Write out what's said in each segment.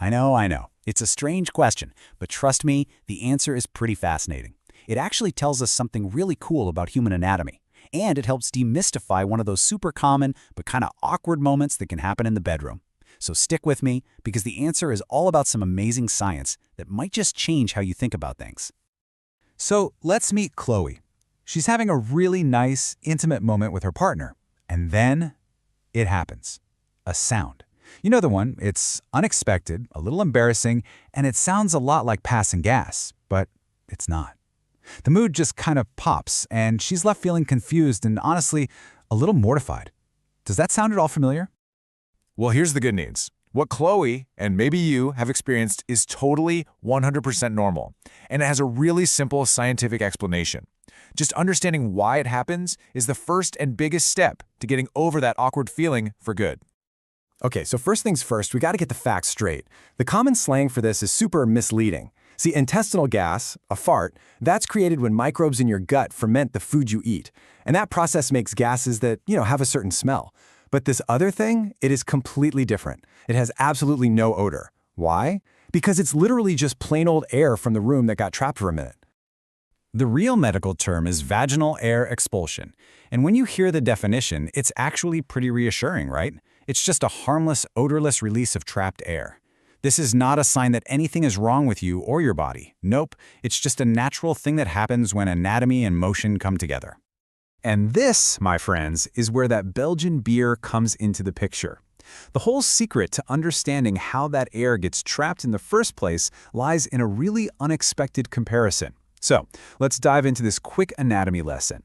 I know. It's a strange question, but trust me, the answer is pretty fascinating. It actually tells us something really cool about human anatomy, and it helps demystify one of those super common but kind of awkward moments that can happen in the bedroom. So stick with me, because the answer is all about some amazing science that might just change how you think about things. So let's meet Chloe. She's having a really nice, intimate moment with her partner. And then it happens. A sound. You know the one. It's unexpected, a little embarrassing, and it sounds a lot like passing gas, but it's not. The mood just kind of pops, and she's left feeling confused and honestly, a little mortified. Does that sound at all familiar? Well, here's the good news. What Chloe, and maybe you, have experienced is totally 100% normal, and it has a really simple scientific explanation. Just understanding why it happens is the first and biggest step to getting over that awkward feeling for good. Okay, so first things first, we got to get the facts straight. The common slang for this is super misleading. See, intestinal gas, a fart, that's created when microbes in your gut ferment the food you eat. And that process makes gases that, have a certain smell. But this other thing, it is completely different. It has absolutely no odor. Why? Because it's literally just plain old air from the room that got trapped for a minute. The real medical term is vaginal air expulsion. And when you hear the definition, it's actually pretty reassuring, right? It's just a harmless, odorless release of trapped air. This is not a sign that anything is wrong with you or your body. Nope, it's just a natural thing that happens when anatomy and motion come together. And this, my friends, is where that Belgian beer comes into the picture. The whole secret to understanding how that air gets trapped in the first place lies in a really unexpected comparison. So, let's dive into this quick anatomy lesson.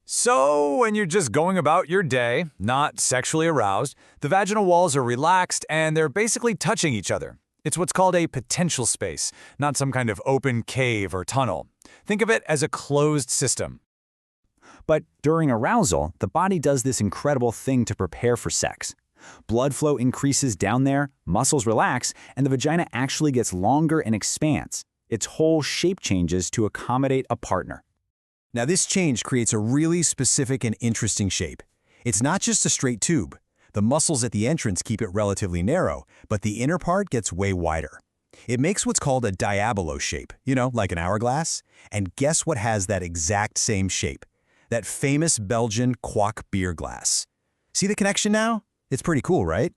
So, when you're just going about your day, not sexually aroused, the vaginal walls are relaxed and they're basically touching each other. It's what's called a potential space, not some kind of open cave or tunnel. Think of it as a closed system. But during arousal, the body does this incredible thing to prepare for sex. Blood flow increases down there, muscles relax, and the vagina actually gets longer and expands. Its whole shape changes to accommodate a partner. Now this change creates a really specific and interesting shape. It's not just a straight tube. The muscles at the entrance keep it relatively narrow, but the inner part gets way wider. It makes what's called a diabolo shape, like an hourglass. And guess what has that exact same shape? That famous Belgian Kwak beer glass. See the connection now? It's pretty cool, right?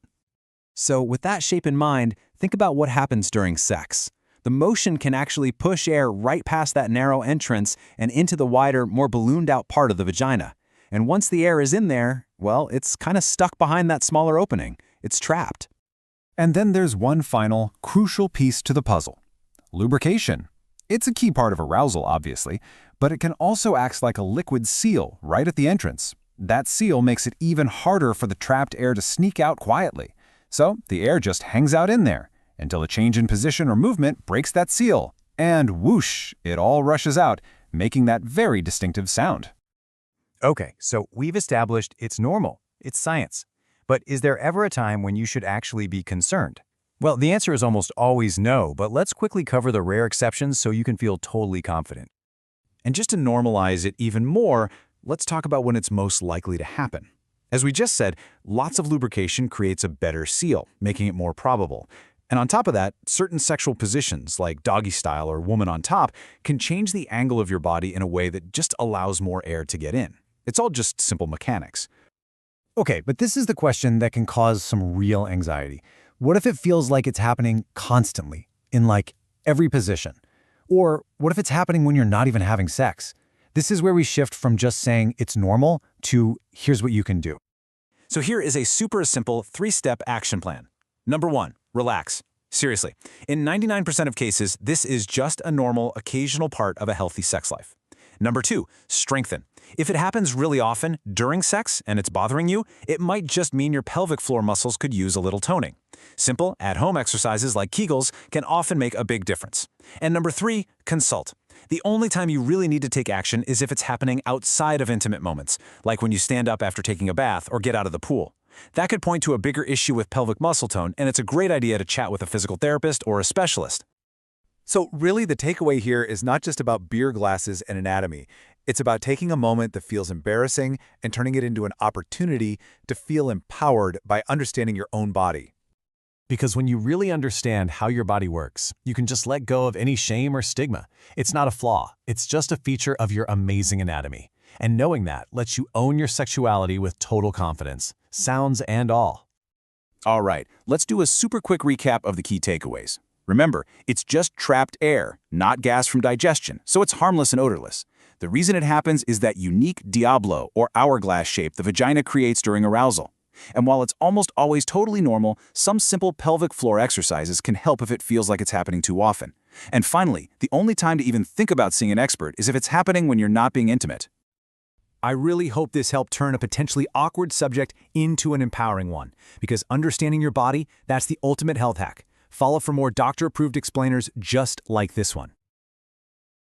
So with that shape in mind, think about what happens during sex. The motion can actually push air right past that narrow entrance and into the wider, more ballooned out part of the vagina. And once the air is in there, well, it's kind of stuck behind that smaller opening. It's trapped. And then there's one final, crucial piece to the puzzle. Lubrication. It's a key part of arousal, obviously, but it can also act like a liquid seal right at the entrance. That seal makes it even harder for the trapped air to sneak out quietly. So the air just hangs out in there until a change in position or movement breaks that seal. And whoosh, it all rushes out, making that very distinctive sound. Okay, so we've established it's normal, it's science. But is there ever a time when you should actually be concerned? Well, the answer is almost always no, but let's quickly cover the rare exceptions so you can feel totally confident. And just to normalize it even more, let's talk about when it's most likely to happen. As we just said, lots of lubrication creates a better seal, making it more probable. And on top of that, certain sexual positions, like doggy style or woman on top, can change the angle of your body in a way that just allows more air to get in. It's all just simple mechanics. Okay, but this is the question that can cause some real anxiety. What if it feels like it's happening constantly, in every position? Or what if it's happening when you're not even having sex? This is where we shift from just saying it's normal to here's what you can do. So here is a super simple 3-step action plan. Number 1, relax. Seriously, in 99% of cases, this is just a normal, occasional part of a healthy sex life. Number 2, strengthen. If it happens really often during sex and it's bothering you, it might just mean your pelvic floor muscles could use a little toning. Simple, at-home exercises like Kegels can often make a big difference. And number 3, consult. The only time you really need to take action is if it's happening outside of intimate moments, like when you stand up after taking a bath or get out of the pool. That could point to a bigger issue with pelvic muscle tone, and it's a great idea to chat with a physical therapist or a specialist. So really, the takeaway here is not just about beer glasses and anatomy. It's about taking a moment that feels embarrassing and turning it into an opportunity to feel empowered by understanding your own body. Because when you really understand how your body works, you can just let go of any shame or stigma. It's not a flaw, it's just a feature of your amazing anatomy. And knowing that lets you own your sexuality with total confidence, sounds and all. All right, let's do a super quick recap of the key takeaways. Remember, it's just trapped air, not gas from digestion, so it's harmless and odorless. The reason it happens is that unique diabolo or hourglass shape the vagina creates during arousal. And while it's almost always totally normal, some simple pelvic floor exercises can help if it feels like it's happening too often. And finally, the only time to even think about seeing an expert is if it's happening when you're not being intimate. I really hope this helped turn a potentially awkward subject into an empowering one, because understanding your body, that's the ultimate health hack. Follow for more doctor-approved explainers just like this one.